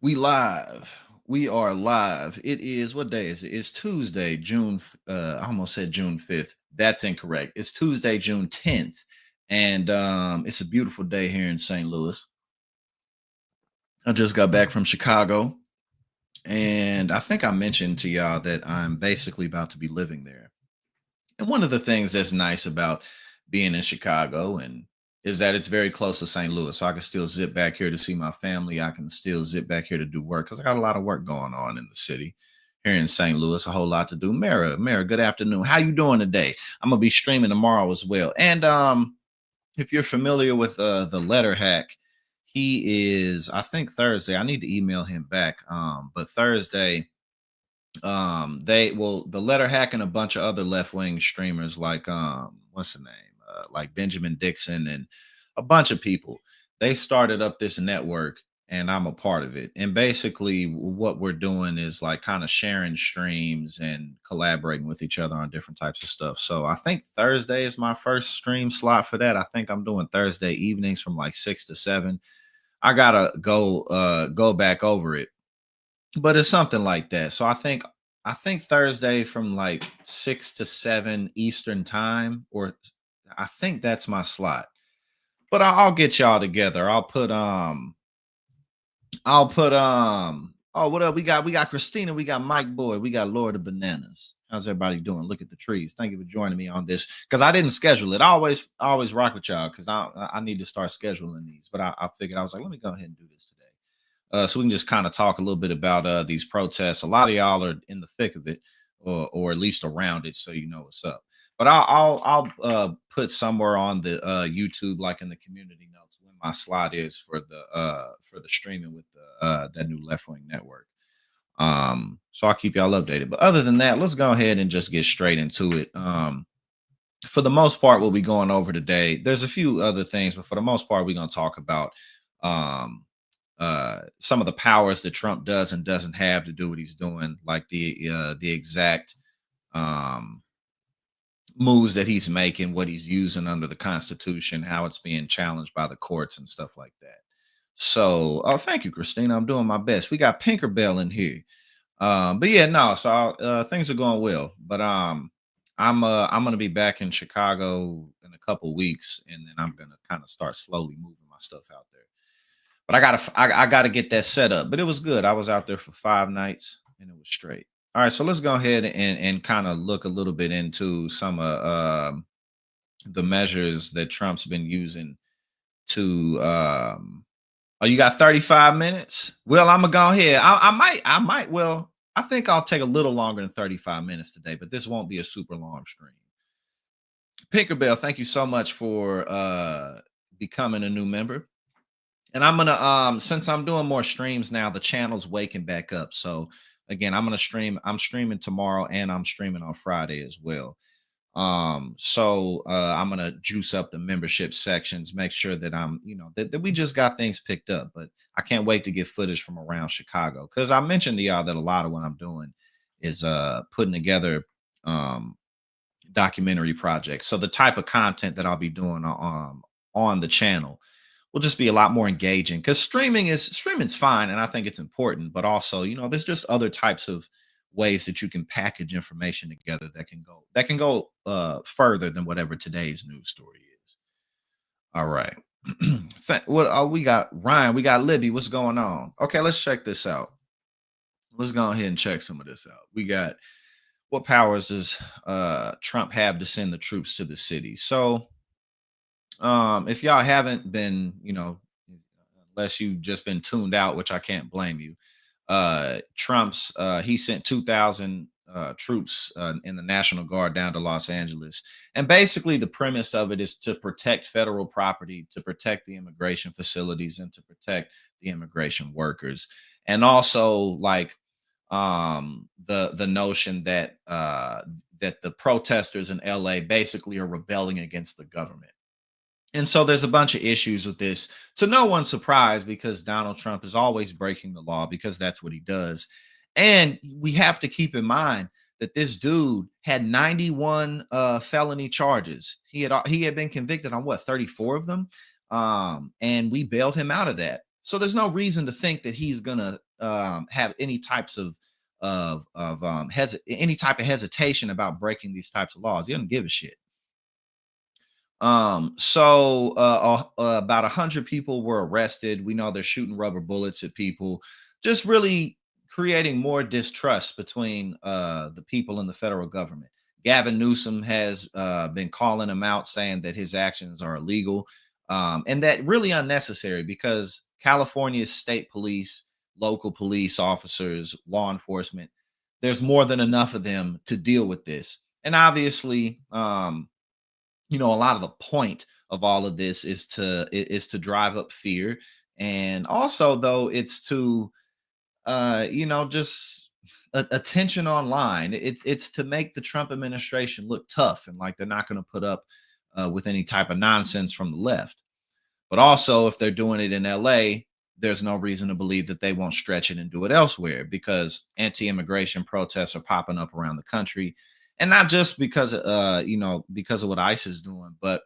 We live. We are live. It is what day is it? It's Tuesday, I almost said June 5th. That's incorrect. It's Tuesday, June 10th. And it's a beautiful day here in St. Louis. I just got back from Chicago. And I think I mentioned to y'all that I'm basically about to be living there. And one of the things that's nice about being in Chicago and is that it's very close to St. Louis. So I can still zip back here to see my family. I can still zip back here to do work because I got a lot of work going on in the city here in St. Louis. A whole lot to do. Mara, good afternoon. How you doing today? I'm gonna be streaming tomorrow as well. And if you're familiar with the letter hack, he is, I think Thursday. I need to email him back. But Thursday the letter hack and a bunch of other left-wing streamers like what's the name, like Benjamin Dixon and a bunch of people, they started up this network, and I'm a part of it. And basically what we're doing is like kind of sharing streams and collaborating with each other on different types of stuff. So I think Thursday is my first stream slot for that. I think I'm doing Thursday evenings from like 6 to 7. I gotta go back over it, but it's something like that. So I think Thursday from like 6 to 7 Eastern time, or I think that's my slot. But I'll get y'all together. Oh, what up? We got Christina, we got Mike Boy, we got Lord of Bananas. How's everybody doing? Look at the trees. Thank you for joining me on this because I didn't schedule it. I always rock with y'all because I need to start scheduling these. But I figured I was like, let me go ahead and do this today. So we can just kind of talk a little bit about these protests. A lot of y'all are in the thick of it, or at least around it, so you know what's up. But I'll put somewhere on the YouTube, like in the community notes, when my slot is for the streaming with the that new left wing network. So I'll keep y'all updated. But other than that, let's go ahead and just get straight into it. For the most part, we'll be going over today. There's a few other things, but for the most part, we're going to talk about um, some of the powers that Trump does and doesn't have to do what he's doing, like the exact um, moves that he's making, what he's using under the Constitution, how it's being challenged by the courts and stuff like that. So, oh, thank you, Christina. I'm doing my best. We got Pinkerbell in here. But yeah, no. So things are going well. But I'm gonna be back in Chicago in a couple weeks, and then I'm gonna kind of start slowly moving my stuff out there. But I gotta get that set up. But it was good. I was out there for 5 nights, and it was straight. All right, so let's go ahead and kind of look a little bit into some of the measures that Trump's been using to. Oh, you got 35 minutes? Well, I'm gonna go ahead. I might. Well, I think I'll take a little longer than 35 minutes today, but this won't be a super long stream. Pinkerbell, thank you so much for becoming a new member. And I'm gonna since I'm doing more streams now, the channel's waking back up. So again, I'm streaming tomorrow and I'm streaming on Friday as well. So I'm gonna juice up the membership sections, make sure that that we just got things picked up. But I can't wait to get footage from around Chicago. Because I mentioned to y'all that a lot of what I'm doing is putting together um documentary projects. So the type of content that I'll be doing on the channel will just be a lot more engaging because streaming's fine and I think it's important, but also, there's just other types of ways that you can package information together that can go further than whatever today's news story is. All right. What we got? Ryan, we got Libby. What's going on? Okay, let's check this out. Let's go ahead and check some of this out. We got, what powers does Trump have to send the troops to the city? So if y'all haven't been, unless you've just been tuned out, which I can't blame you, Trump's he sent 2,000 troops in the National Guard down to Los Angeles. And basically the premise of it is to protect federal property, to protect the immigration facilities, and to protect the immigration workers. And also, like, the notion that that the protesters in LA basically are rebelling against the government. And so there's a bunch of issues with this. To no one's surprise, because Donald Trump is always breaking the law because that's what he does. And we have to keep in mind that this dude had 91 felony charges. He had been convicted on what, 34 of them, and we bailed him out of that. So there's no reason to think that he's gonna have any types of any type of hesitation about breaking these types of laws. He doesn't give a shit. About 100 people were arrested. We know they're shooting rubber bullets at people, just really creating more distrust between the people and the federal government. Gavin Newsom has been calling him out, saying that his actions are illegal, and that really unnecessary because California's state police, local police officers, law enforcement, there's more than enough of them to deal with this. And obviously, a lot of the point of all of this is to drive up fear, and also though it's to just attention online. It's to make the Trump administration look tough and like they're not going to put up with any type of nonsense from the left. But also, if they're doing it in LA, there's no reason to believe that they won't stretch it and do it elsewhere, because anti-immigration protests are popping up around the country. And not just because of what ICE is doing, but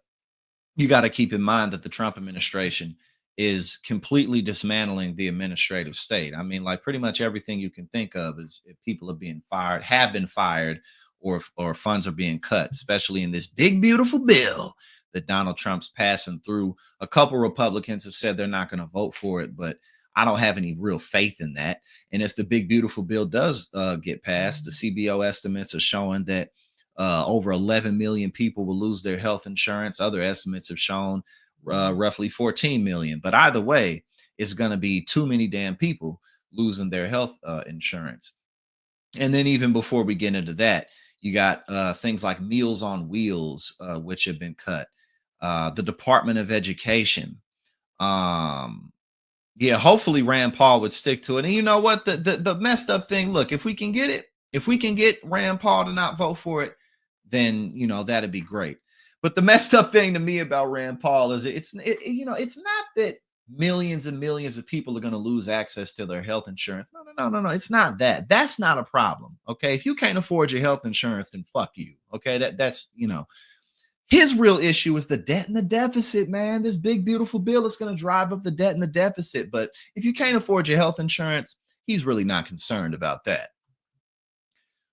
you got to keep in mind that the Trump administration is completely dismantling the administrative state. I mean, like, pretty much everything you can think of is, if people are being fired, have been fired, or funds are being cut, especially in this big beautiful bill that Donald Trump's passing through. A couple Republicans have said they're not going to vote for it, but I don't have any real faith in that. And if the big beautiful bill does get passed, the CBO estimates are showing that over 11 million people will lose their health insurance. Other estimates have shown roughly 14 million. But either way, it's going to be too many damn people losing their health insurance. And then even before we get into that, you got things like Meals on Wheels, which have been cut. The Department of Education. Yeah, hopefully Rand Paul would stick to it. And you know what? The messed up thing, look, if we can get Rand Paul to not vote for it, then that'd be great. But the messed up thing to me about Rand Paul is it's not that millions and millions of people are going to lose access to their health insurance. No. It's not that. That's not a problem. Okay. If you can't afford your health insurance, then fuck you. Okay. That's his real issue is the debt and the deficit, man. This big, beautiful bill is going to drive up the debt and the deficit. But if you can't afford your health insurance, he's really not concerned about that.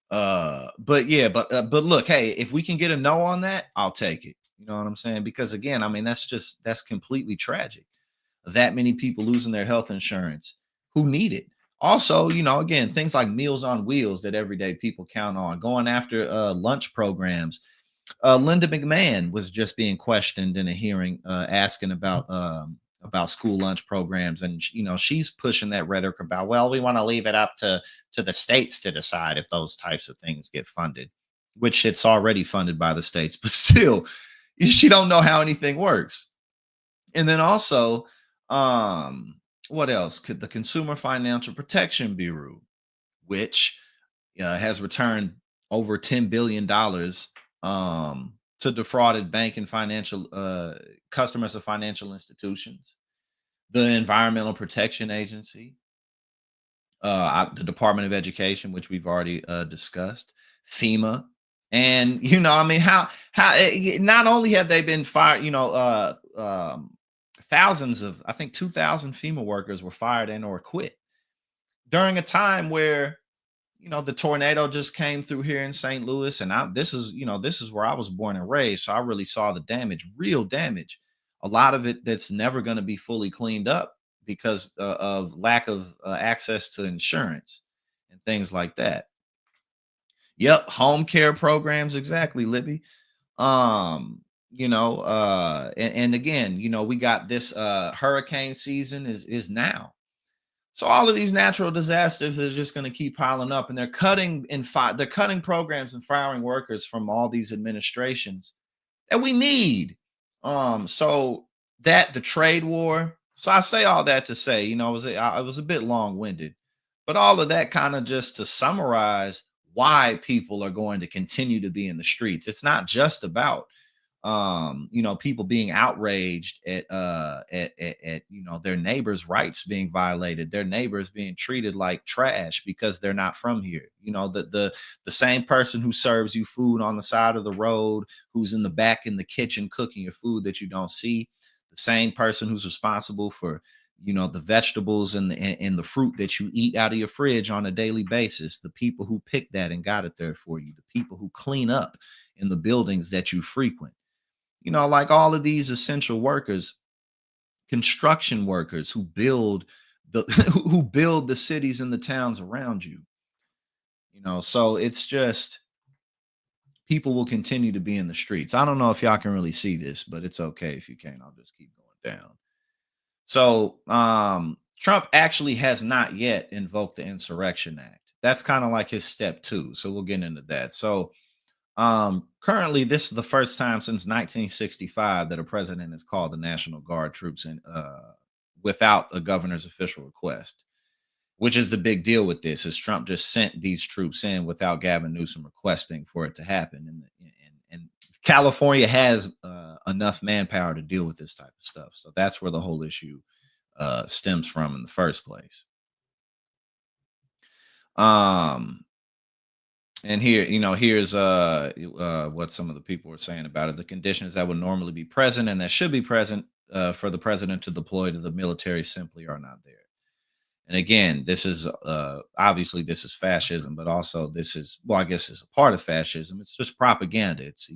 But look, hey, if we can get a no on that, I'll take it. You know what I'm saying? Because again, I mean, that's completely tragic. That many people losing their health insurance who need it. Also, again, things like Meals on Wheels that everyday people count on, going after lunch programs. Linda McMahon was just being questioned in a hearing, asking about school lunch programs, and she's pushing that rhetoric about, well, we want to leave it up to the states to decide if those types of things get funded, which it's already funded by the states, but still, she don't know how anything works. And then also, what else? Could the Consumer Financial Protection Bureau, which has returned over $10 billion to defrauded bank and financial customers of financial institutions, the Environmental Protection Agency, the Department of Education, which we've already discussed, FEMA, and I mean, how not only have they been fired, thousands of, I think 2,000 FEMA workers were fired and or quit during a time where the tornado just came through here in St. Louis, and this is where I was born and raised, so I really saw the damage, real damage. A lot of it that's never going to be fully cleaned up because of lack of access to insurance and things like that. Yep, home care programs, exactly, Libby. And again, we got this hurricane season is now. So all of these natural disasters are just going to keep piling up, and they're cutting programs and firing workers from all these administrations that we need. So that the trade war. So I say all that to say, it was a bit long-winded, but all of that kind of just to summarize why people are going to continue to be in the streets. It's not just about people being outraged at their neighbors' rights being violated, their neighbors being treated like trash because they're not from here. The same person who serves you food on the side of the road, who's in the back in the kitchen cooking your food that you don't see, the same person who's responsible for the vegetables and the fruit that you eat out of your fridge on a daily basis, the people who picked that and got it there for you, the people who clean up in the buildings that you frequent, like all of these essential workers, construction workers who build the who build the cities and the towns around you. So it's just people will continue to be in the streets. I don't know if y'all can really see this, but it's okay if you can't. I'll just keep going down. So Trump actually has not yet invoked the Insurrection Act. That's kind of like his step two. So we'll get into that. So currently, this is the first time since 1965 that a president has called the National Guard troops in without a governor's official request, which is the big deal with this. Is Trump just sent these troops in without Gavin Newsom requesting for it to happen, and California has enough manpower to deal with this type of stuff. So that's where the whole issue stems from in the first place. And here, here's what some of the people were saying about it. The conditions that would normally be present and that should be present for the president to deploy to the military simply are not there. And again, this is obviously this is fascism, but also this is, well, I guess it's a part of fascism. It's just propaganda. It's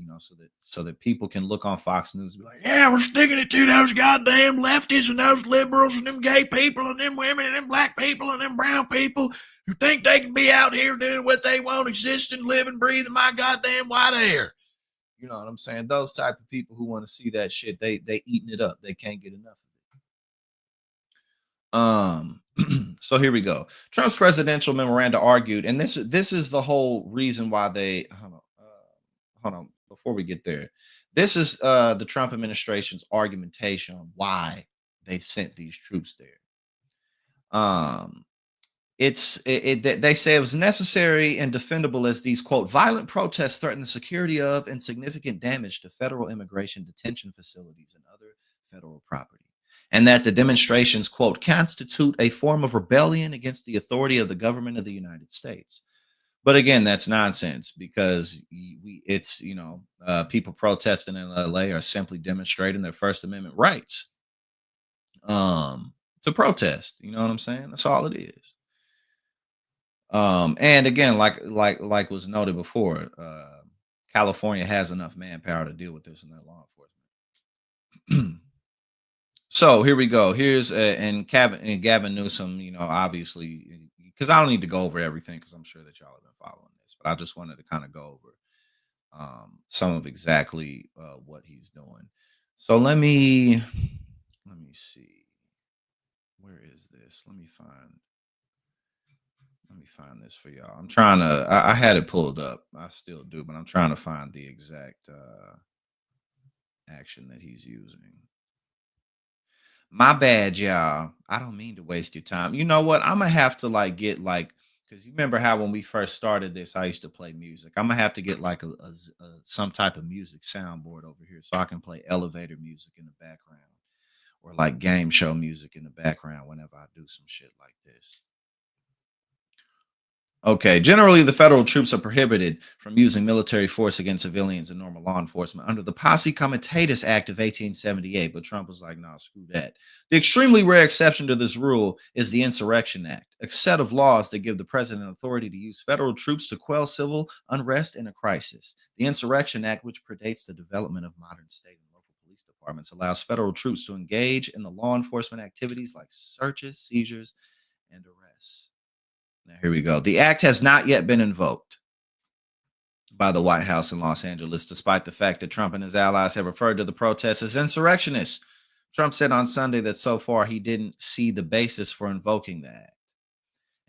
so that people can look on Fox News and be like, yeah, we're sticking it to those goddamn leftists and those liberals and them gay people and them women and them black people and them brown people who think they can be out here doing what they want, existing, living, breathing my goddamn white air. You know what I'm saying? Those type of people who want to see that shit, they eating it up. They can't get enough of it. So here we go. Trump's presidential memoranda argued, and this is the whole reason why they hold on before we get there. This is the Trump administration's argumentation on why they sent these troops there. They say it was necessary and defendable as these, quote, violent protests threaten the security of and significant damage to federal immigration detention facilities and other federal property, and that the demonstrations, quote, constitute a form of rebellion against the authority of the government of the United States. But again, that's nonsense because it's people protesting in LA are simply demonstrating their First Amendment rights to protest. You know what I'm saying? That's all it is. And again, like was noted before, California has enough manpower to deal with this in their law enforcement. So here we go. Here's and Gavin Newsom. Obviously, because I don't need to go over everything because I'm sure that y'all have been following this, but I just wanted to kind of go over some of exactly what he's doing. So let me see. Where is this? Let me find this for y'all. I'm trying to. I had it pulled up. I still do, but I'm trying to find the exact action that he's using. My bad, y'all. I don't mean to waste your time. You know what? I'm gonna have to get because you remember how when we first started this, I used to play music. I'm gonna have to get like some type of music soundboard over here so I can play elevator music in the background or like game show music in the background whenever I do some shit like this. Okay. Generally, the federal troops are prohibited from using military force against civilians and normal law enforcement under the Posse Comitatus Act of 1878. But Trump was like, nah, screw that. The extremely rare exception to this rule is the Insurrection Act, a set of laws that give the president authority to use federal troops to quell civil unrest in a crisis. The Insurrection Act, which predates the development of modern state and local police departments, allows federal troops to engage in the law enforcement activities like searches, seizures, and arrests. Now, here we go. The act has not yet been invoked by the White House in Los Angeles, despite the fact that Trump and his allies have referred to the protests as insurrectionists. Trump said on Sunday that so far he didn't see the basis for invoking the act.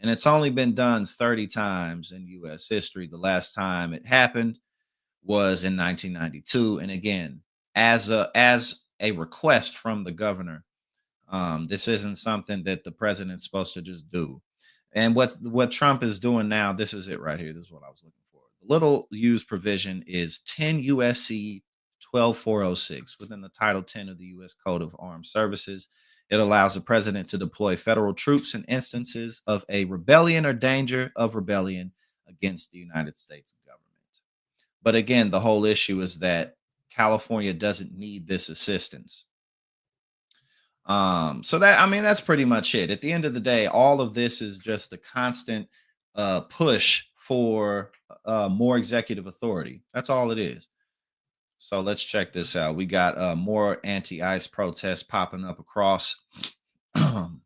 And it's only been done 30 times in U.S. history. The last time it happened was in 1992. And again, as a request from the governor, this isn't something that the president's supposed to just do. And what Trump is doing now, this is it right here. This is what I was looking for. The little used provision is 10 USC 12406 within the Title 10 of the U.S. Code of Armed Services. It allows the president to deploy federal troops in instances of a rebellion or danger of rebellion against the United States government. But again, the whole issue is that California doesn't need this assistance. So that, I mean, that's pretty much it. At the end of the day, all of this is just a constant push for more executive authority. That's all it is. So let's check this out. We got more anti-ICE protests popping up across. Hold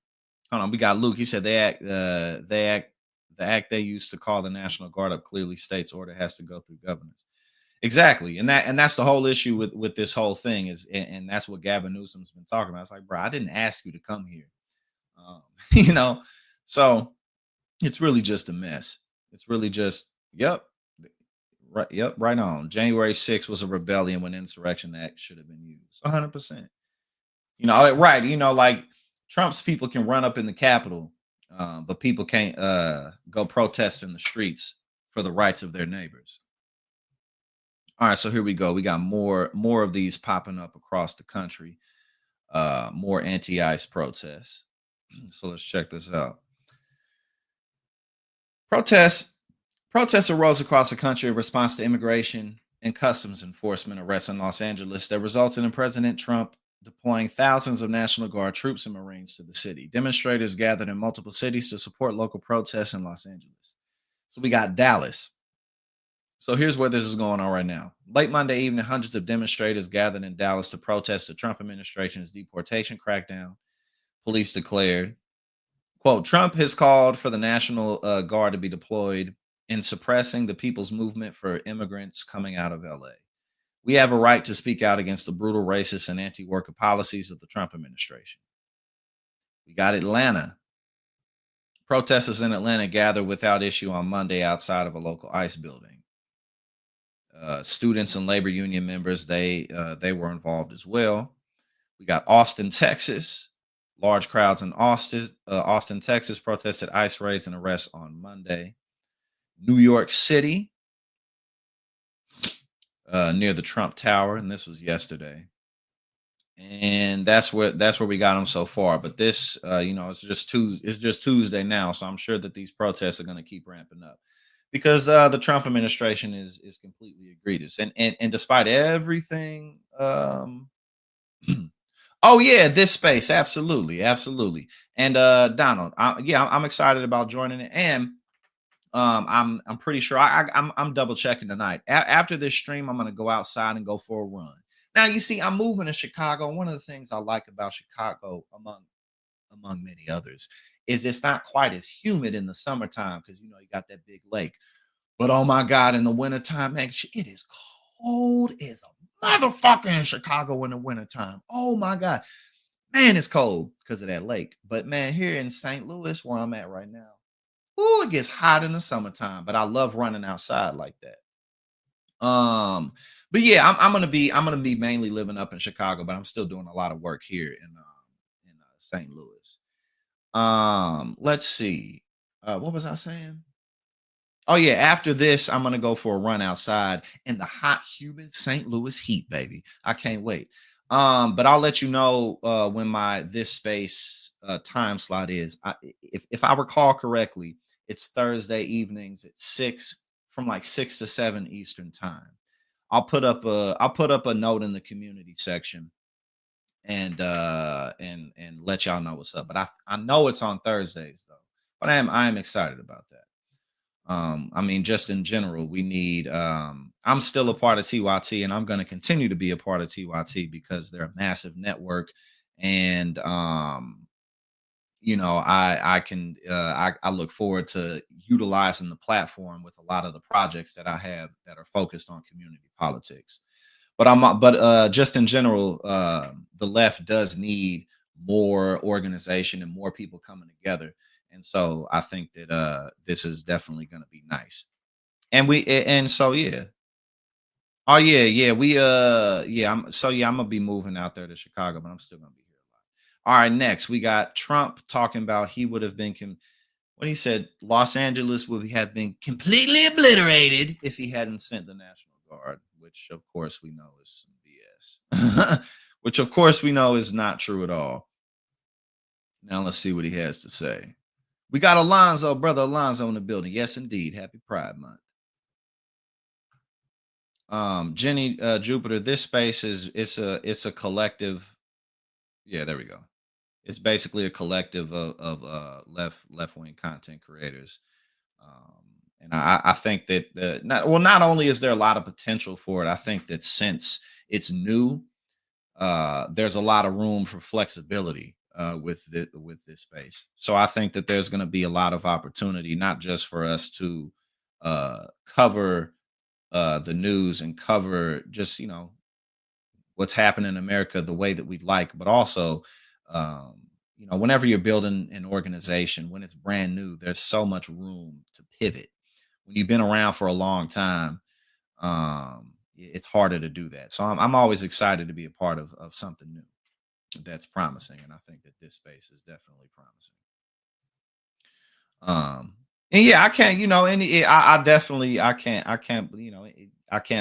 on, we got Luke. He said the act they used to call the National Guard up clearly states order has to go through governors. Exactly, and that's the whole issue with this whole thing is, and that's what Gavin Newsom's been talking about. It's like, bro, I didn't ask you to come here, you know. So it's really just a mess. It's really just, yep, right, yep, right on. January 6th was a rebellion when Insurrection Act should have been used. 100%. Right? Like Trump's people can run up in the Capitol, but people can't go protest in the streets for the rights of their neighbors. All right, so here we go. We got more of these popping up across the country. More anti-ICE protests. So let's check this out. Protests protests arose across the country in response to immigration and customs enforcement arrests in Los Angeles that resulted in President Trump deploying thousands of National Guard troops and Marines to the city. Demonstrators gathered in multiple cities to support local protests in Los Angeles. So we got Dallas. So here's where this is going on right now. Late Monday evening, hundreds of demonstrators gathered in Dallas to protest the Trump administration's deportation crackdown. Police declared, quote, Trump has called for the National Guard to be deployed in suppressing the people's movement for immigrants coming out of LA. We have a right to speak out against the brutal, racist, and anti worker policies of the Trump administration. We got Atlanta. Protesters in Atlanta gathered without issue on Monday outside of a local ICE building. Students and labor union members, they were involved as well. We got Austin, Texas. Large crowds in Austin, Texas protested ICE raids and arrests on Monday. New York City, near the Trump Tower, and this was yesterday. And that's where we got them so far. But this, it's just Tuesday now, so I'm sure that these protests are going to keep ramping up because the Trump administration is completely egregious, and despite everything, oh yeah, this space, absolutely, absolutely. And Donald, I'm excited about joining it, and I'm pretty sure I'm double checking tonight. After this stream, I'm gonna go outside and go for a run. Now, you see, I'm moving to Chicago. And one of the things I like about Chicago, among many others, is it's not quite as humid in the summertime because you got that big lake. But oh my God, in the wintertime, man, it is cold as a motherfucker in Chicago in the wintertime. Oh my God. Man, it's cold because of that lake. But man, here in St. Louis, where I'm at right now, ooh, it gets hot in the summertime. But I love running outside like that. But yeah, I'm gonna be mainly living up in Chicago, but I'm still doing a lot of work here in St. Louis. Let's see. What was I saying? Oh yeah, after this, I'm gonna go for a run outside in the hot, humid St. Louis heat, baby. I can't wait. But I'll let you know when my this space time slot is. If I recall correctly, it's Thursday evenings at 6, from like 6 to 7 Eastern time. I'll put up a note in the community section and let y'all know what's up. But I know it's on Thursdays though. But I am excited about that. I mean, just in general, we need. I'm still a part of TYT, and I'm going to continue to be a part of TYT because they're a massive network, and I look forward to utilizing the platform with a lot of the projects that I have that are focused on community politics. But just in general, the left does need more organization and more people coming together. And so I think that this is definitely going to be nice. And so yeah. Oh yeah, yeah. I'm gonna be moving out there to Chicago, but I'm still gonna be here a lot. All right, next we got Trump talking about he would have been when he said Los Angeles would have been completely obliterated if he hadn't sent the National Guard, which of course we know is some BS. Which of course we know is not true at all. Now let's see what he has to say. We got Alonzo, brother Alonzo in the building. Yes, indeed. Happy Pride Month. Jenny Jupiter, this space is it's a collective. Yeah, there we go. It's basically a collective of left wing content creators. And I think that not only is there a lot of potential for it, I think that since it's new, there's a lot of room for flexibility with this space. So I think that there's going to be a lot of opportunity, not just for us to cover the news and cover just what's happening in America the way that we'd like, but also um, whenever you're building an organization, when it's brand new, there's so much room to pivot. When you've been around for a long time, it's harder to do that. So I'm always excited to be a part of something new that's promising, and I think that this space is definitely promising. And yeah, I can't, I definitely, I can't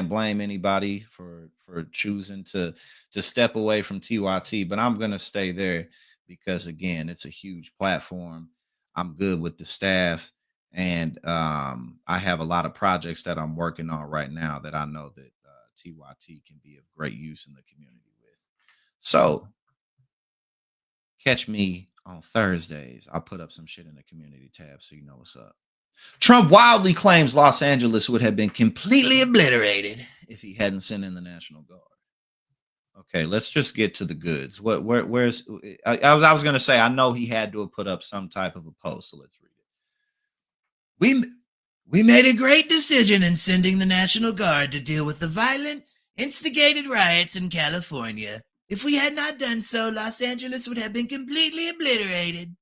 blame anybody for choosing to step away from TYT, but I'm gonna stay there because again, it's a huge platform. I'm good with the staff, and I have a lot of projects that I'm working on right now that I know that TYT can be of great use in the community with. So catch me on Thursdays. I'll put up some shit in the community tab so you know what's up. Trump wildly claims Los Angeles would have been completely obliterated if he hadn't sent in the National Guard. Okay, let's just get to the goods. Where's I was going to say I know he had to have put up some type of a post, so let's read it. We made a great decision in sending the National Guard to deal with the violent, instigated riots in California. If we had not done so, Los Angeles would have been completely obliterated.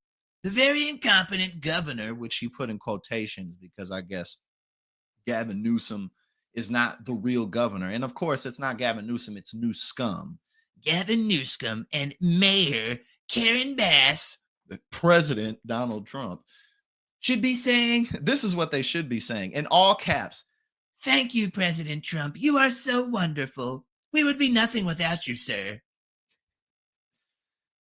The very incompetent governor, which he put in quotations because I guess Gavin Newsom is not the real governor. And of course, it's not Gavin Newsom, it's Newscum. Gavin Newsom and Mayor Karen Bass, the President Donald Trump, should be saying, this is what they should be saying in all caps. Thank you, President Trump. You are so wonderful. We would be nothing without you, sir.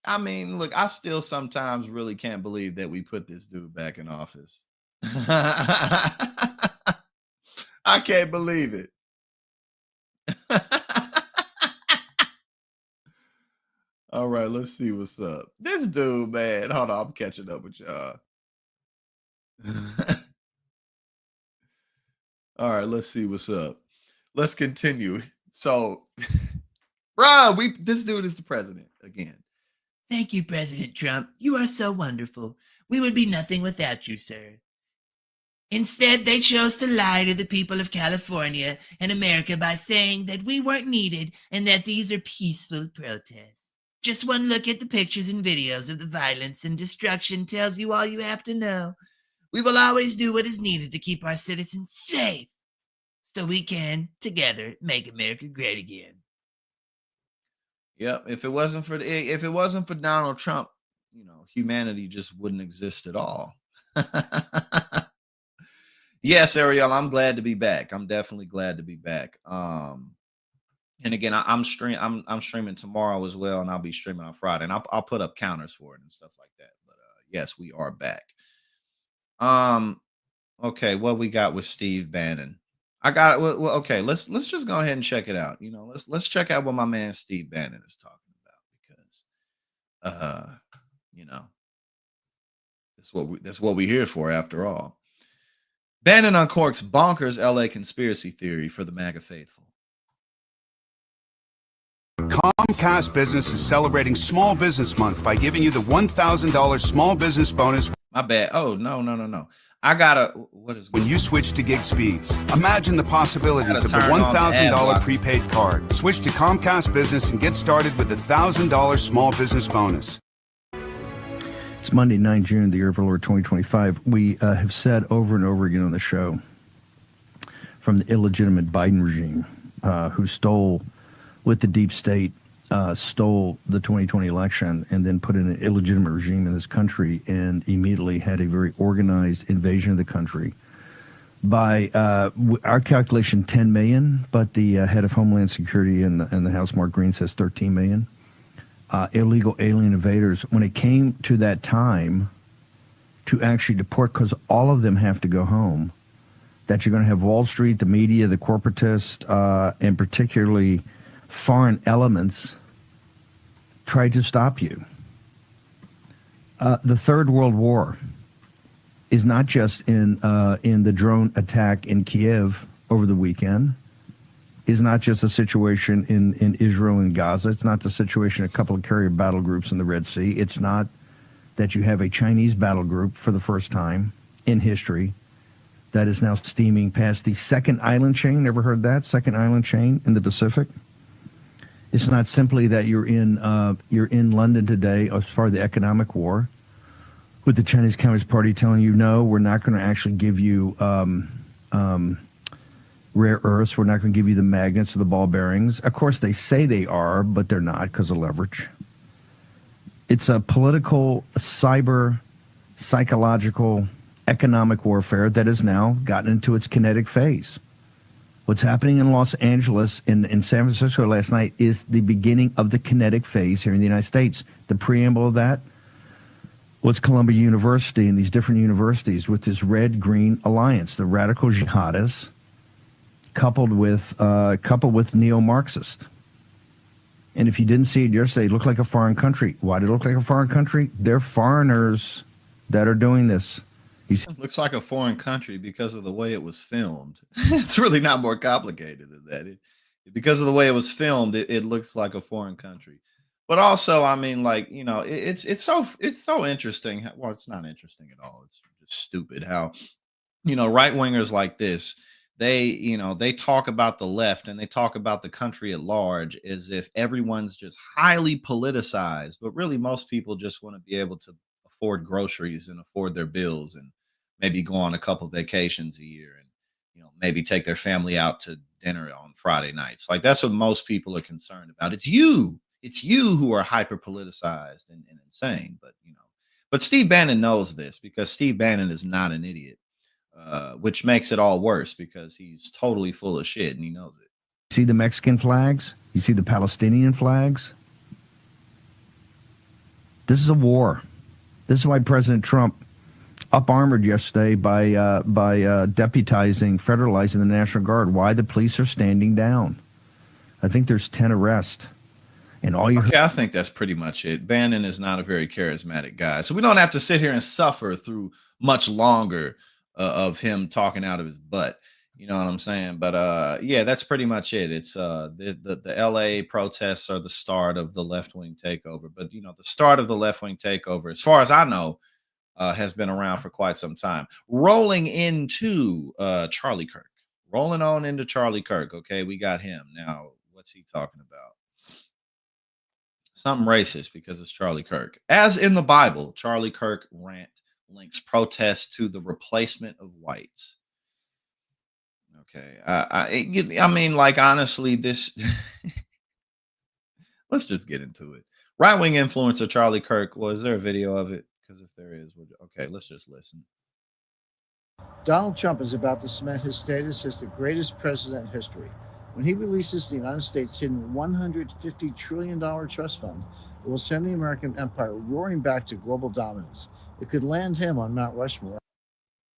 I mean, look, I still sometimes really can't believe that we put this dude back in office. I can't believe it. All right, let's see what's up. This dude, man. Hold on, I'm catching up with y'all. All right, let's see what's up. Let's continue. So, bruh, this dude is the president again. Thank you, President Trump. You are so wonderful. We would be nothing without you, sir. Instead, they chose to lie to the people of California and America by saying that we weren't needed and that these are peaceful protests. Just one look at the pictures and videos of the violence and destruction tells you all you have to know. We will always do what is needed to keep our citizens safe so we can, together, make America great again. Yep. If it wasn't for Donald Trump, humanity just wouldn't exist at all. Yes, Ariel, I'm glad to be back. I'm definitely glad to be back. And again, I'm streaming tomorrow as well, and I'll be streaming on Friday, and I'll put up counters for it and stuff like that. But yes, we are back. Okay, what we got with Steve Bannon? I got well, okay. Let's just go ahead and check it out. Let's check out what my man Steve Bannon is talking about because, that's what we're here for after all. Bannon uncorks bonkers LA conspiracy theory for the MAGA faithful. Comcast Business is celebrating Small Business Month by giving you the $1,000 small business bonus. My bad. Oh, no. What is when you switch to gig speeds? Imagine the possibilities of the $1,000 prepaid card. Switch to Comcast Business and get started with the $1,000 small business bonus. It's Monday, 9 June, the year of our Lord 2025. We have said over and over again on the show from the illegitimate Biden regime who stole with the deep state, stole the 2020 election and then put in an illegitimate regime in this country and immediately had a very organized invasion of the country. By our calculation, 10 million, but the head of Homeland Security in the House, Mark Green, says 13 million. Illegal alien invaders. When it came to that time to actually deport, because all of them have to go home, that you're going to have Wall Street, the media, the corporatists, and particularly foreign elements try to stop you. The Third World War is not just in the drone attack in Kiev over the weekend, is not just a situation in Israel and Gaza. It's not the situation of a couple of carrier battle groups in the Red Sea. It's not that you have a Chinese battle group for the first time in history that is now steaming past the second island chain. Ever heard that? Second island chain in the Pacific? It's not simply that you're in London today as part of the economic war with the Chinese Communist Party telling you, no, we're not going to actually give you rare earths. We're not going to give you the magnets or the ball bearings. Of course, they say they are, but they're not because of leverage. It's a political, cyber, psychological, economic warfare that has now gotten into its kinetic phase. What's happening in Los Angeles, in San Francisco last night, is the beginning of the kinetic phase here in the United States. The preamble of that was Columbia University and these different universities with this red-green alliance, the radical jihadists, coupled with neo-Marxist. And if you didn't see it yesterday, it looked like a foreign country. Why did it look like a foreign country? They're foreigners that are doing this. It looks like a foreign country because of the way it was filmed. It's really not more complicated than that. Because of the way it was filmed, it looks like a foreign country. But also, I mean, like, you know, it's so interesting. Well, it's not interesting at all. It's just stupid how, you know, right wingers like this, they talk about the left and they talk about the country at large as if everyone's just highly politicized. But really, most people just want to be able to afford groceries and afford their bills and maybe go on a couple vacations a year and, you know, maybe take their family out to dinner on Friday nights. Like, that's what most people are concerned about. It's you who are hyper politicized and insane. But, you know, but Steve Bannon knows this because Steve Bannon is not an idiot, which makes it all worse because he's totally full of shit and he knows it. See the Mexican flags? You see the Palestinian flags? This is a war. This is why President Trump up-armored yesterday by deputizing, federalizing the National Guard. Why the police are standing down. I think there's 10 arrests. And all you I think that's pretty much it. Bannon is not a very charismatic guy. So we don't have to sit here and suffer through much longer of him talking out of his butt. You know what I'm saying? But yeah, that's pretty much it. It's the LA protests are the start of the left-wing takeover. But, you know, the start of the left-wing takeover, as far as I know, has been around for quite some time. Rolling into Charlie Kirk. Rolling on into Charlie Kirk. Okay, we got him. Now, what's he talking about? Something racist because it's Charlie Kirk. As in the Bible, Charlie Kirk rant links protests to the replacement of whites. Okay. I mean, like, honestly, this... Let's just get into it. Right-wing influencer Charlie Kirk. Well, is there a video of it? Because if there is, okay, let's just listen. Donald Trump is about to cement his status as the greatest president in history. When he releases the United States' hidden $150 trillion trust fund, it will send the American empire roaring back to global dominance. It could land him on Mount Rushmore.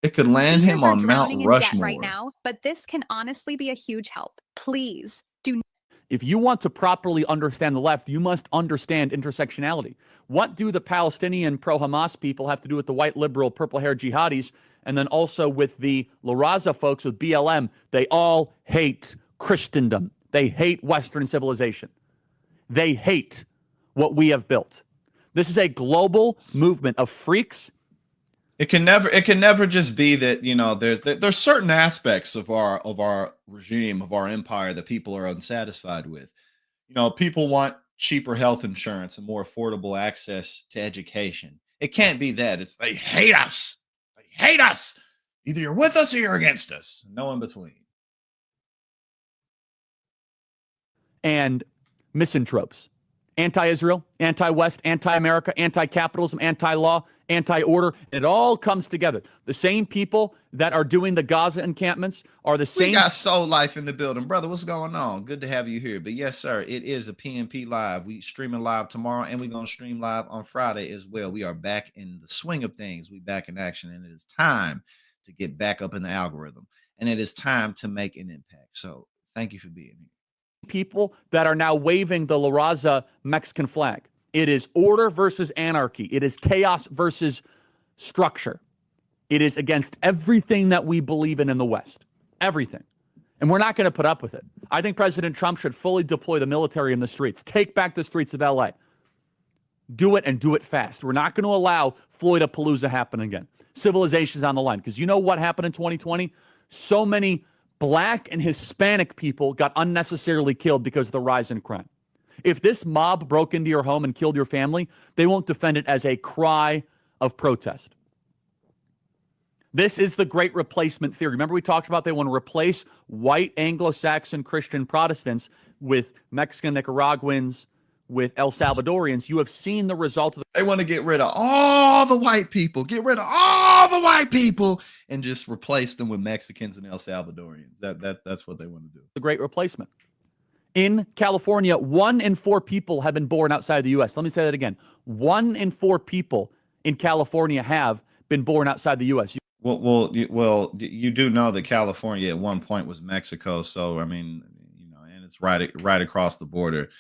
It could land him on Mount Rushmore right now, but this can honestly be a huge help. Please do. If you want to properly understand the left, you must understand intersectionality. What do the Palestinian pro-Hamas people have to do with the white liberal purple-haired jihadis, and then also with the La Raza folks with BLM? They all hate Christendom. They hate Western civilization. They hate what we have built. This is a global movement of freaks. It can never just be that, you know, there's certain aspects of our regime, of our empire, that people are unsatisfied with. You know, people want cheaper health insurance and more affordable access to education. It can't be that. It's they hate us. They hate us. Either you're with us or you're against us. No in between. And misanthropes. Anti-Israel, anti-West, anti-America, anti-capitalism, anti-law, anti-order. It all comes together. The same people that are doing the Gaza encampments are the same. We got Soul Life in the building. Brother, what's going on? Good to have you here. But yes, sir, it is a PNP Live. We streaming live tomorrow, and we're going to stream live on Friday as well. We are back in the swing of things. We back in action, and it is time to get back up in the algorithm. And it is time to make an impact. So thank you for being here. People that are now waving the La Raza Mexican flag. It is order versus anarchy. It is chaos versus structure. It is against everything that we believe in the West. Everything. And we're not going to put up with it. I think President Trump should fully deploy the military in the streets. Take back the streets of LA. Do it and do it fast. We're not going to allow Floydapalooza happen again. Civilization's on the line. Because you know what happened in 2020? So many Black and Hispanic people got unnecessarily killed because of the rise in crime. If this mob broke into your home and killed your family, they won't defend it as a cry of protest. This is the great replacement theory. Remember we talked about they want to replace white Anglo-Saxon Christian Protestants with Mexican Nicaraguans, with El Salvadorians. You have seen the result of They want to get rid of all the white people, and just replace them with Mexicans and El Salvadorians. That's what they want to do. the great replacement. In California, 1 in 4 people have been born outside of the U.S. Let me say that again. 1 in 4 people in California have been born outside the U.S. Well, you do know that California at one point was Mexico, so I mean, and it's right across the border.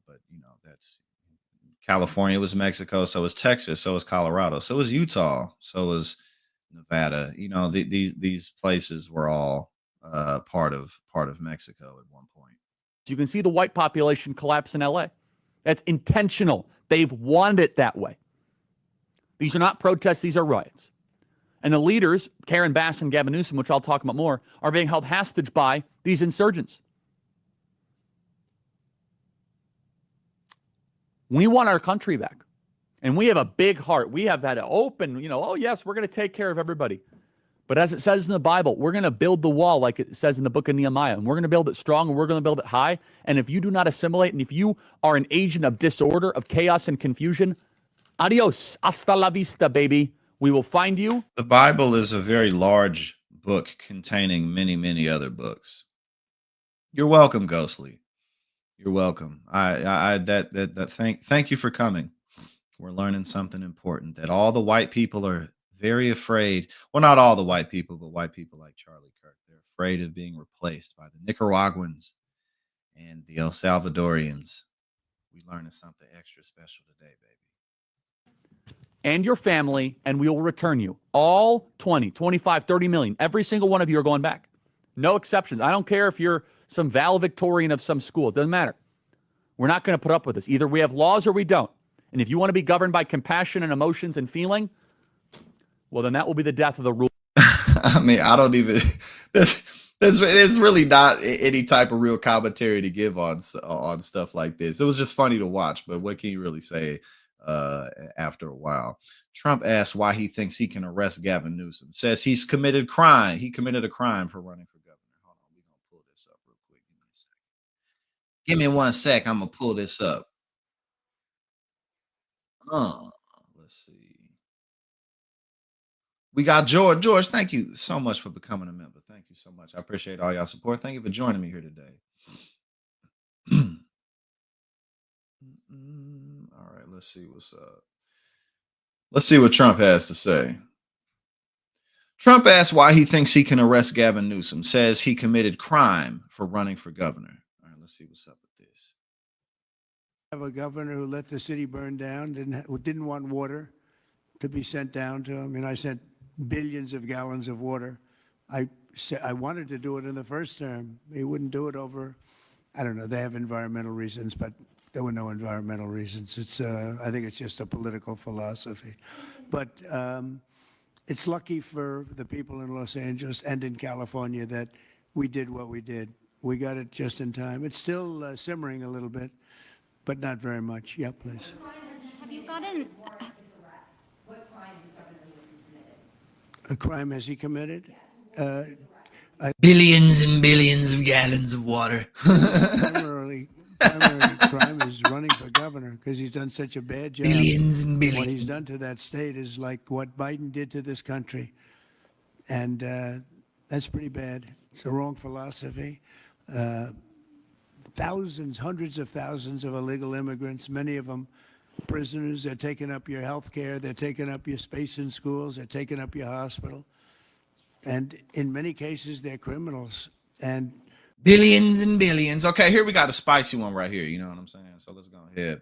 But that's California was Mexico, so was Texas, so was Colorado, so was Utah, so was Nevada. These places were all part of Mexico at one point. You can see the white population collapse in LA. That's intentional. They've wanted it that way. These are not protests, these are riots. And the leaders, Karen Bass and Gavin Newsom, which I'll talk about more, are being held hostage by these insurgents. We want our country back. And we have a big heart. We have that open, oh yes, we're going to take care of everybody. But as it says in the Bible, we're going to build the wall like it says in the book of Nehemiah. And we're going to build it strong and we're going to build it high. And if you do not assimilate and if you are an agent of disorder, of chaos and confusion, adios, hasta la vista, baby. We will find you. The Bible is a very large book containing many, many other books. You're welcome, Ghostly. You're welcome. Thank you for coming. We're learning something important, that all the white people are very afraid. Well, not all the white people, but white people like Charlie Kirk. They're afraid of being replaced by the Nicaraguans and the El Salvadorians. We learning something extra special today, baby. And your family, and we will return you. All 20, 25, 30 million. Every single one of you are going back. No exceptions. I don't care if you're some valedictorian of some school. It doesn't matter. We're not going to put up with this. Either we have laws or we don't. And if you want to be governed by compassion and emotions and feeling, well, then that will be the death of the rule. I mean, I don't even. There's really not any type of real commentary to give on stuff like this. It was just funny to watch, but what can you really say after a while? Trump asked why he thinks he can arrest Gavin Newsom. Says he's committed crime. He committed a crime for running for governor. Hold on, we're gonna pull this up real quick. Give me 1 sec. I'm gonna pull this up. Let's see. We got George. George, thank you so much for becoming a member. Thank you so much. I appreciate all y'all support. Thank you for joining me here today. All right, let's see what's up. Let's see what Trump has to say. Trump asked why he thinks he can arrest Gavin Newsom. Says he committed crime for running for governor. All right, let's see what's up with this. Have a governor who let the city burn down, didn't want water to be sent down to him. And I sent billions of gallons of water. I wanted to do it in the first term. He wouldn't do it over, I don't know, they have environmental reasons, but there were no environmental reasons. It's I think it's just a political philosophy. But it's lucky for the people in Los Angeles and in California that we did what we did. We got it just in time. It's still simmering a little bit, but not very much. Yeah, please. Have you gotten... A crime has he committed? Billions and billions of gallons of water. Primary crime is running for governor because he's done such a bad job. Billions and billions. What he's done to that state is like what Biden did to this country. And that's pretty bad. It's the wrong philosophy. Thousands, hundreds of thousands of illegal immigrants, many of them prisoners. They're taking up your health care. They're taking up your space in schools. They're taking up your hospital. And in many cases, they're criminals. And billions and billions. Okay, here we got a spicy one right here. You know what I'm saying? So let's go ahead.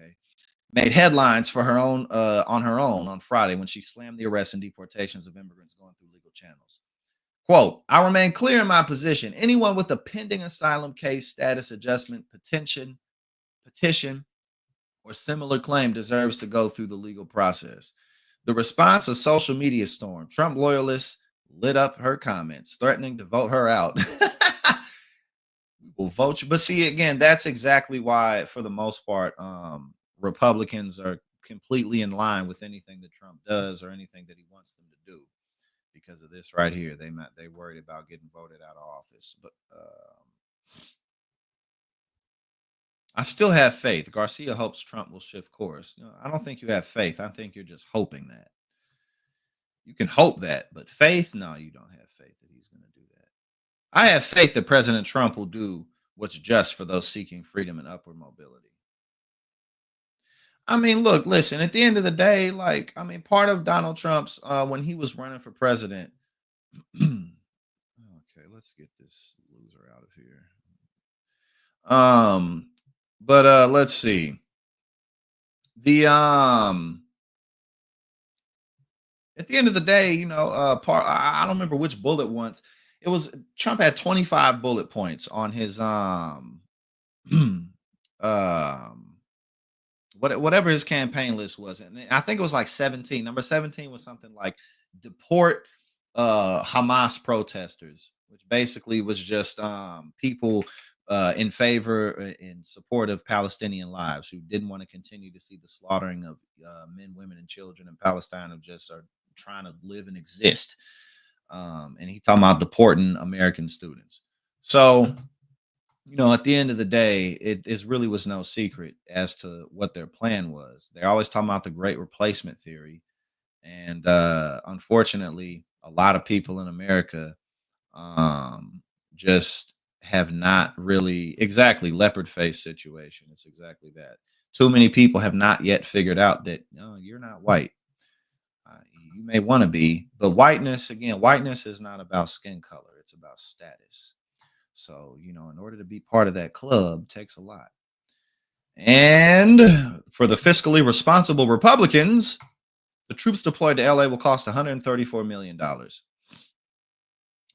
made headlines for her own on Friday when she slammed the arrests and deportations of immigrants going through legal channels. Quote, I remain clear in my position. Anyone with a pending asylum case, status adjustment, petition, or similar claim deserves to go through the legal process. The response, a social media storm. Trump loyalists lit up her comments, threatening to vote her out. We will vote you. But see, again, that's exactly why, for the most part, Republicans are completely in line with anything that Trump does or anything that he wants them to do. Because of this right here, they worried about getting voted out of office. But I still have faith. Garcia hopes Trump will shift course. I don't think you have faith. I think you're just hoping that. You can hope that, but faith, no, you don't have faith that he's going to do that. I have faith that President Trump will do what's just for those seeking freedom and upward mobility. I mean, look, listen, at the end of the day, part of Donald Trump's, when he was running for president, okay, let's get this loser out of here. Let's see. At the end of the day, I don't remember which bullet once. It was Trump had 25 bullet points on his whatever his campaign list was. And I think it was like 17. Number 17 was something like deport Hamas protesters, which basically was just people in favor, in support of Palestinian lives, who didn't want to continue to see the slaughtering of men, women, and children in Palestine, who just are trying to live and exist. And he talking about deporting American students. So, at the end of the day, it really was no secret as to what their plan was. They're always talking about the great replacement theory. And unfortunately, a lot of people in America just have not really, exactly, leopard face situation. It's exactly that. Too many people have not yet figured out that, no, you're not white. You may want to be, but whiteness is not about skin color. It's about status. So, in order to be part of that club takes a lot. And for the fiscally responsible Republicans, the troops deployed to LA will cost $134 million.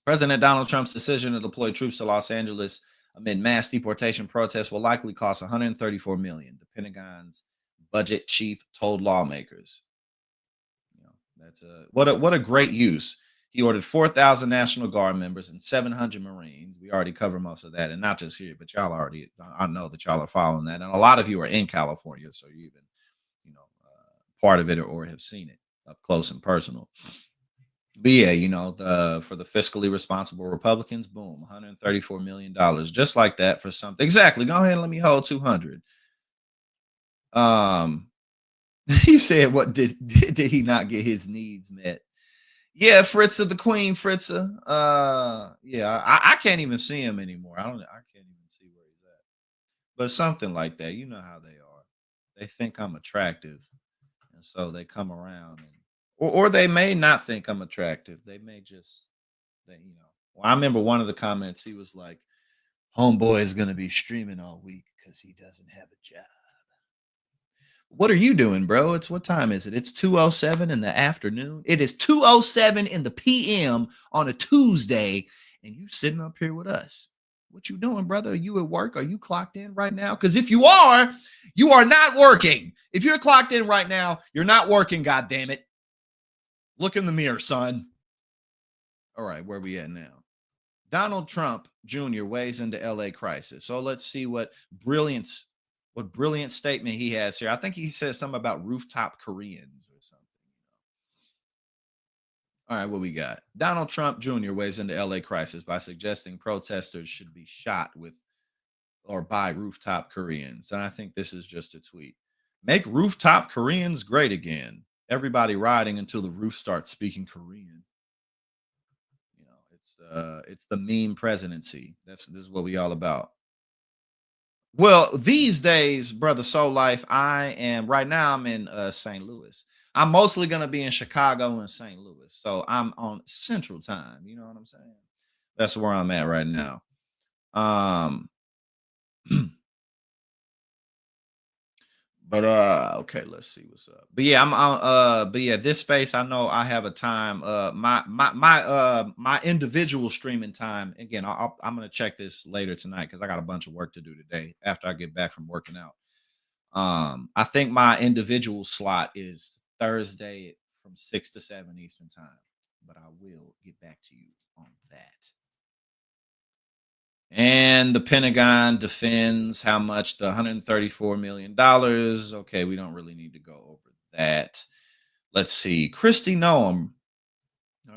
President Donald Trump's decision to deploy troops to Los Angeles amid mass deportation protests will likely cost $134 million, the Pentagon's budget chief told lawmakers. That's what a great use. He ordered 4,000 National Guard members and 700 Marines. We already covered most of that, and not just here, but I know that y'all are following that, and a lot of you are in California, so you even, part of it or have seen it up close and personal. But yeah, for the fiscally responsible Republicans, boom, $134 million, just like that for something. Exactly. Go ahead and let me hold 200. He said, "What did he not get his needs met?" Yeah, Fritza, the Queen, Fritza. Yeah, I can't even see him anymore. I can't even see where he's at. But something like that. You know how they are. They think I'm attractive, and so they come around, or they may not think I'm attractive. They may just, Well, I remember one of the comments. He was like, "Homeboy is going to be streaming all week because he doesn't have a job." What are you doing, bro? What time is it? It's 2:07 in the afternoon. It is 2:07 in the PM on a Tuesday, and you sitting up here with us. What you doing, brother? Are you at work? Are you clocked in right now? Because if you are not working. If you're clocked in right now, you're not working, God damn it. Look in the mirror, son. All right, where we at now? Donald Trump Jr. weighs into LA crisis. So let's see what brilliant statement he has here. I think he says something about rooftop Koreans or something. All right, what we got? Donald Trump Jr. weighs into LA crisis by suggesting protesters should be shot with or by rooftop Koreans. And I think this is just a tweet. Make rooftop Koreans great again. Everybody riding until the roof starts speaking Korean. It's the meme presidency. This is what we all about. Well, these days, brother Soul Life, right now I'm in St. Louis. I'm mostly going to be in Chicago and St. Louis. So I'm on Central Time. You know what I'm saying? That's where I'm at right now. But okay, let's see what's up. But yeah, but yeah, this space, I know I have a time. My individual streaming time. Again, I'm gonna check this later tonight because I got a bunch of work to do today after I get back from working out. I think my individual slot is Thursday from 6 to 7 Eastern time. But I will get back to you on that. And the Pentagon defends how much? The $134 million. Okay, we don't really need to go over that. Let's see. Kristi Noem.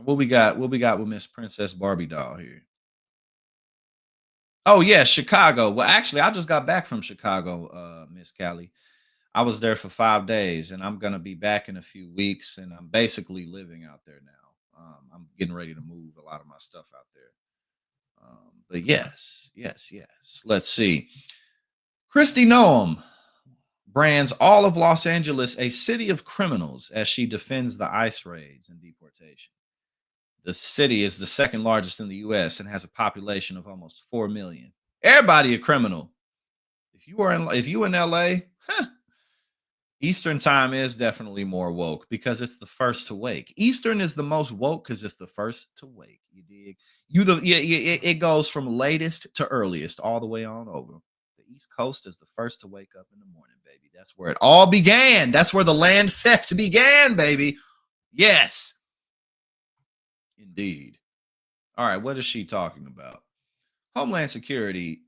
What we got? What we got with Miss Princess Barbie doll here? Oh, yeah, Chicago. Well, actually, I just got back from Chicago, Miss Callie. I was there for 5 days, and I'm going to be back in a few weeks, and I'm basically living out there now. I'm getting ready to move a lot of my stuff out there. But yes. Let's see. Kristi Noem brands all of Los Angeles a city of criminals as she defends the ICE raids and deportation. The city is the second largest in the U.S. and has a population of almost 4 million. Everybody a criminal. If you in L.A., Eastern time is definitely more woke because it's the first to wake. Eastern is the most woke because it's the first to wake. You dig? It goes from latest to earliest all the way on over. The East Coast is the first to wake up in the morning, baby. That's where it all began. That's where the land theft began, baby. Yes. Indeed. All right, what is she talking about? Homeland Security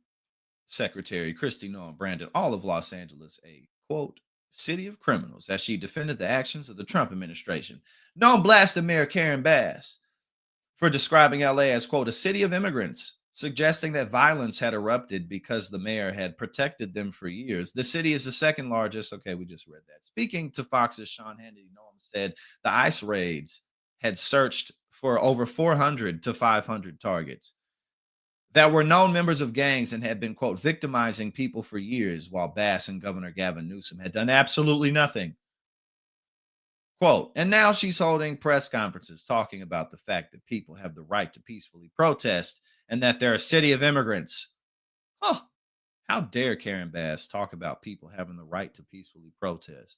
Secretary Kristi Noem branded all of Los Angeles a, quote, city of criminals as she defended the actions of the Trump administration. Noem blasted Mayor Karen Bass for describing LA as, quote, a city of immigrants, suggesting that violence had erupted because the mayor had protected them for years. The city is the second largest. Okay, we just read that. Speaking to Fox's Sean Hannity, Noem said the ICE raids had searched for over 400 to 500 targets that were known members of gangs and had been, quote, victimizing people for years, while Bass and Governor Gavin Newsom had done absolutely nothing. Quote, and now she's holding press conferences talking about the fact that people have the right to peacefully protest and that they're a city of immigrants. Oh, how dare Karen Bass talk about people having the right to peacefully protest?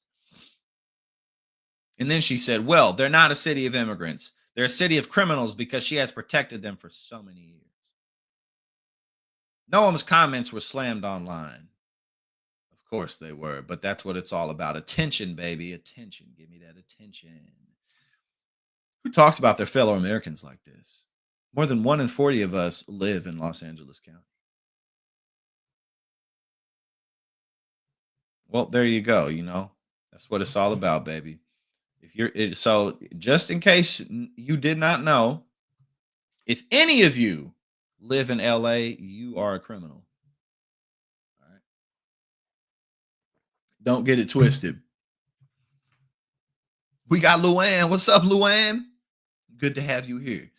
And then she said, well, they're not a city of immigrants. They're a city of criminals because she has protected them for so many years. Noem's comments were slammed online. Of course they were, but that's what it's all about. Attention, baby. Attention. Give me that attention. Who talks about their fellow Americans like this? More than 1 in 40 of us live in Los Angeles County. Well, there you go. You know, that's what it's all about, baby. So just in case you did not know, if any of you live in LA, you are a criminal. All right. Don't get it twisted. We got Luann. What's up, Luann? Good to have you here.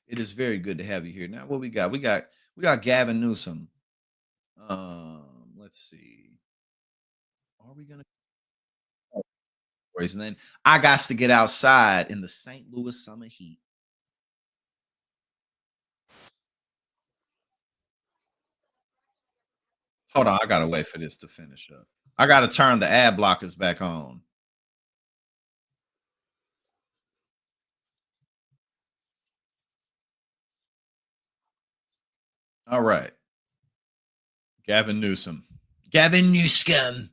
It is very good to have you here. Now, what we got? We got Gavin Newsom. Let's see. Are we gonna? And then I got to get outside in the St. Louis summer heat. Hold on, I gotta wait for this to finish up. I gotta turn the ad blockers back on. All right. Gavin Newsom. Gavin Newsom.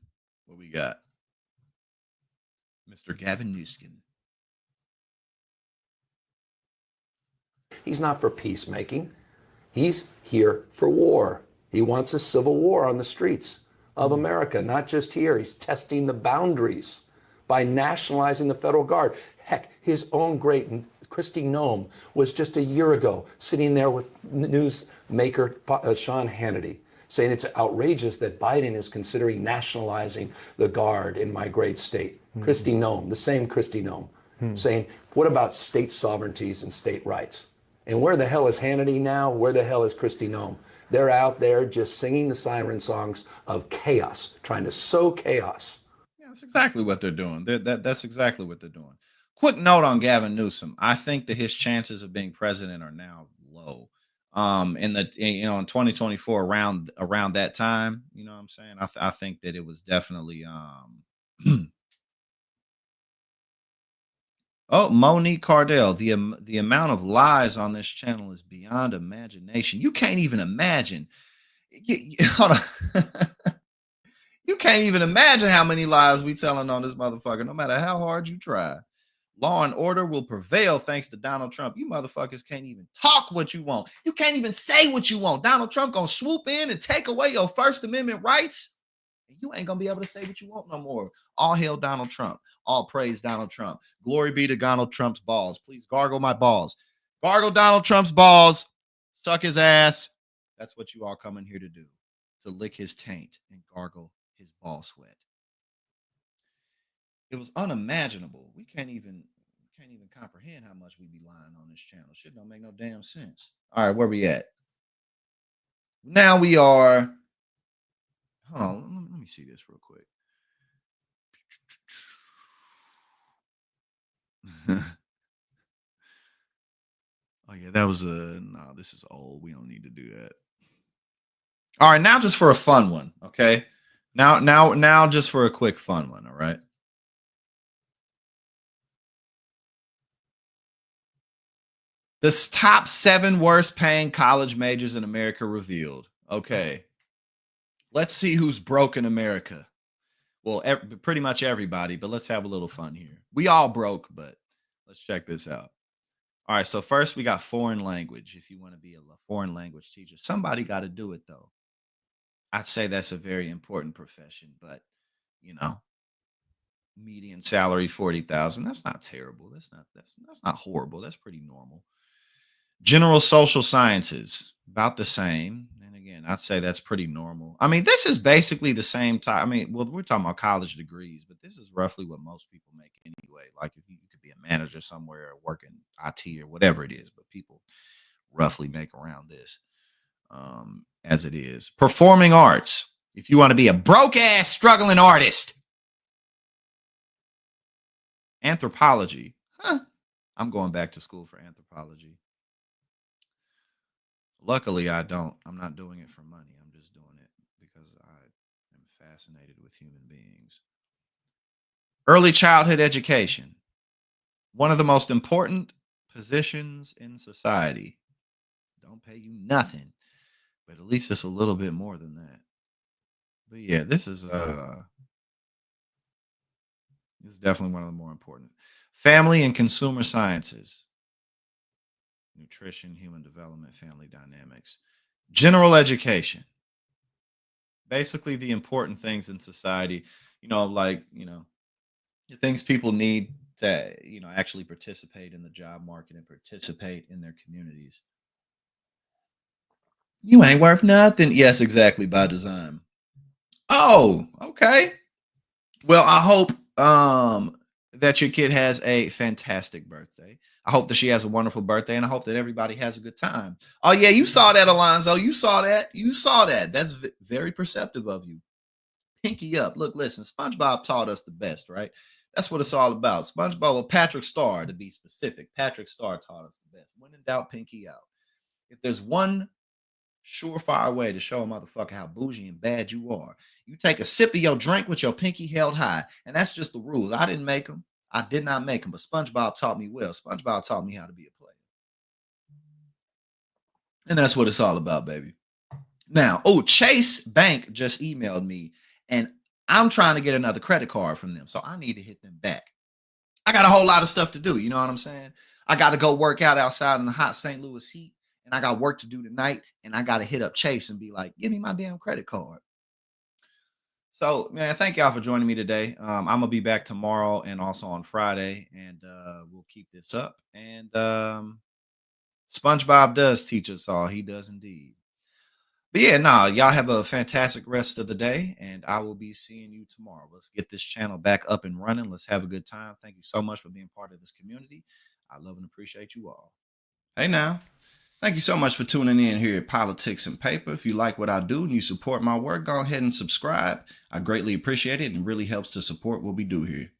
What we got? Mr. Gavin Newsom. He's not for peacemaking. He's here for war. He wants a civil war on the streets of America, not just here. He's testing the boundaries by nationalizing the federal guard. Heck, his own great Kristi Noem was just a year ago sitting there with newsmaker Sean Hannity saying it's outrageous that Biden is considering nationalizing the guard in my great state. Kristi Noem, the same Kristi Noem, saying, what about state sovereignties and state rights? And where the hell is Hannity now? Where the hell is Kristi Noem? They're out there just singing the siren songs of chaos, trying to sow chaos. Yeah, that's exactly what they're doing. That's exactly what they're doing. Quick note on Gavin Newsom. I think that his chances of being president are now low. in 2024 around that time. You know what I'm saying? I think that it was definitely oh, Monique Cardell, the amount of lies on this channel is beyond imagination. You can't even imagine. Hold on. You can't even imagine how many lies we telling on this motherfucker, no matter how hard you try. Law and order will prevail thanks to Donald Trump. You motherfuckers can't even talk what you want. You can't even say what you want. Donald Trump gonna swoop in and take away your First Amendment rights. You ain't gonna be able to say what you want no more. All hail Donald Trump. All praise Donald Trump. Glory be to Donald Trump's balls. Please gargle my balls. Gargle Donald Trump's balls. Suck his ass. That's what you all come in here to do. To lick his taint and gargle his ball sweat. It was unimaginable. We can't even comprehend how much we be lying on this channel. Shit don't make no damn sense. All right, where we at? Now we are. Hold on, let me see this real quick. Oh yeah, that was no, this is old. We don't need to do that. All right, now just for a fun one, okay? Now just for a quick fun one, all right? The top 7 worst paying college majors in America revealed. Okay. Let's see who's broke in America. Well, pretty much everybody, but let's have a little fun here. We all broke, but let's check this out. All right, so first we got foreign language. If you want to be a foreign language teacher, somebody got to do it though. I'd say that's a very important profession, but you know, median salary 40,000. That's not terrible. That's not horrible. That's pretty normal. General social sciences, about the same. And again, I'd say that's pretty normal. I mean, this is basically the same time. I mean, well, we're talking about college degrees, but this is roughly what most people make anyway. Like if you could be a manager somewhere or work in IT or whatever it is, but people roughly make around this as it is. Performing arts. If you want to be a broke ass struggling artist. Anthropology. I'm going back to school for anthropology. Luckily, I'm not doing it for money. I'm just doing it because I am fascinated with human beings. Early childhood education. One of the most important positions in society. Don't pay you nothing, but at least it's a little bit more than that. But yeah, this is definitely one of the more important. Family and consumer sciences. Nutrition, human development, family dynamics, general education. Basically the important things in society, the things people need to, actually participate in the job market and participate in their communities. You ain't worth nothing. Yes, exactly, by design. Oh, okay. Well, I hope that your kid has a fantastic birthday. I hope that she has a wonderful birthday, and I hope that everybody has a good time. Oh, yeah, you saw that, Alonzo. You saw that. That's very perceptive of you. Pinky up. Look, listen, SpongeBob taught us the best, right? That's what it's all about. SpongeBob, well, Patrick Star, to be specific. Patrick Star taught us the best. When in doubt, pinky out. If there's one surefire way to show a motherfucker how bougie and bad you are, you take a sip of your drink with your pinky held high, and that's just the rules. I didn't make them. I did not make them, but SpongeBob taught me well. SpongeBob taught me how to be a player. And that's what it's all about, baby. Now, Chase Bank just emailed me, and I'm trying to get another credit card from them, so I need to hit them back. I got a whole lot of stuff to do, you know what I'm saying? I got to go work out outside in the hot St. Louis heat, and I got work to do tonight, and I got to hit up Chase and be like, give me my damn credit card. So, man, thank y'all for joining me today. I'm going to be back tomorrow and also on Friday, and we'll keep this up. And SpongeBob does teach us all. He does indeed. But yeah, y'all have a fantastic rest of the day, and I will be seeing you tomorrow. Let's get this channel back up and running. Let's have a good time. Thank you so much for being part of this community. I love and appreciate you all. Hey, now. Thank you so much for tuning in here at Politics and Paper. If you like what I do and you support my work, go ahead and subscribe. I greatly appreciate it, and it really helps to support what we do here.